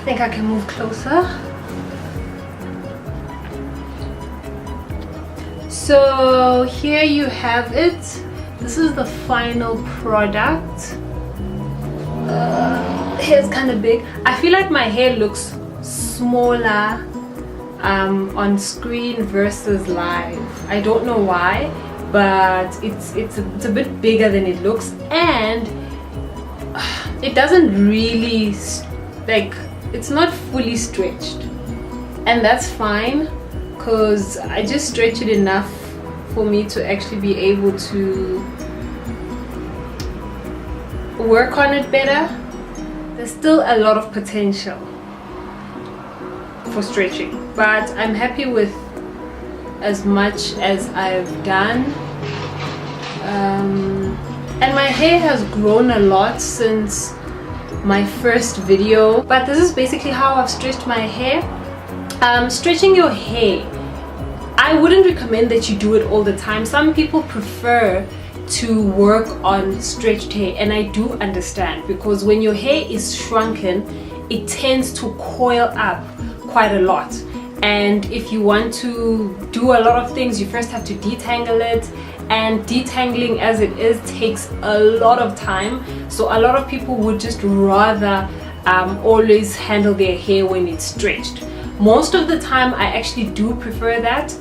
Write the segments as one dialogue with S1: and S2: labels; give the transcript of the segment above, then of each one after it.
S1: think I can move closer. So here you have it. This is the final product. Hair's kind of big. I feel like my hair looks smaller on screen versus live. I don't know why, but it's a bit bigger than it looks, and it doesn't really, like, it's not fully stretched, and that's fine because I just stretch it enough for me to actually be able to work on it better. There's still a lot of potential for stretching, but I'm happy with as much as I've done. And my hair has grown a lot since my first video, but this is basically how I've stretched my hair. Stretching your hair, I wouldn't recommend that you do it all the time. Some people prefer to work on stretched hair, and I do understand, because when your hair is shrunken, it tends to coil up quite a lot, and if you want to do a lot of things, you first have to detangle it, and detangling as it is takes a lot of time. So a lot of people would just rather always handle their hair when it's stretched. Most of the time I actually do prefer that,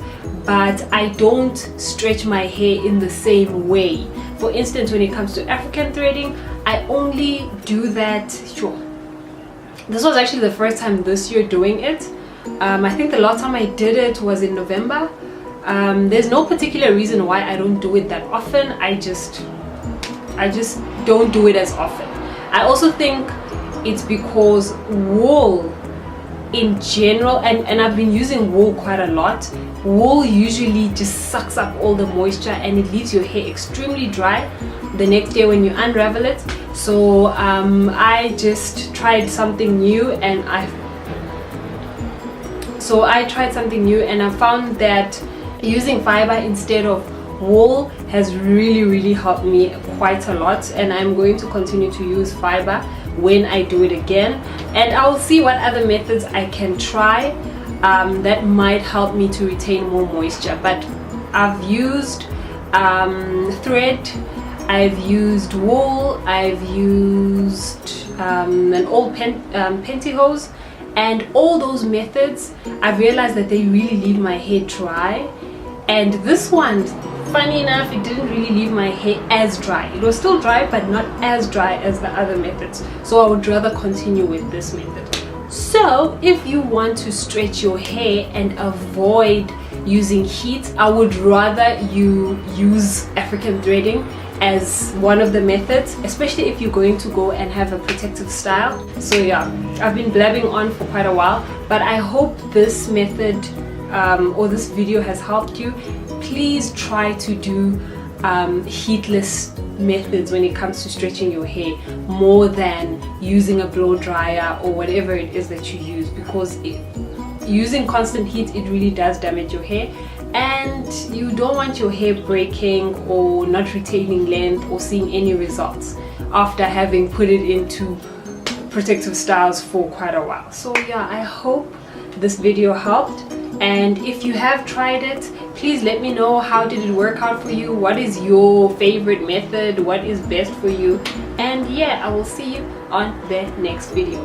S1: but I don't stretch my hair in the same way. For instance, when it comes to African threading, I only do that, sure, this was actually the first time this year doing it. I think the last time I did it was in November. There's no particular reason why I don't do it that often. I just don't do it as often. I also think it's because wool in general, and I've been using wool quite a lot, wool usually just sucks up all the moisture and it leaves your hair extremely dry the next day when you unravel it. So I just tried something new, and I found that using fiber instead of wool has really helped me quite a lot, and I'm going to continue to use fiber when I do it again, and I'll see what other methods I can try that might help me to retain more moisture. But I've used thread, I've used wool, I've used an old pantyhose, and all those methods I've realized that they really leave my hair dry. And this one, funny enough, it didn't really leave my hair as dry. It was still dry, but not as dry as the other methods. So I would rather continue with this method. So if you want to stretch your hair and avoid using heat, I would rather you use African threading as one of the methods, especially if you're going to go and have a protective style. So yeah, I've been blabbing on for quite a while, but I hope this method or this video has helped you. Please try to do heatless methods when it comes to stretching your hair, more than using a blow dryer or whatever it is that you use, because using constant heat, it really does damage your hair, and you don't want your hair breaking or not retaining length or seeing any results after having put it into protective styles for quite a while. So yeah, I hope this video helped, and if you have tried it, please let me know, how did it work out for you? What is your favorite method? What is best for you? And yeah, I will see you on the next video.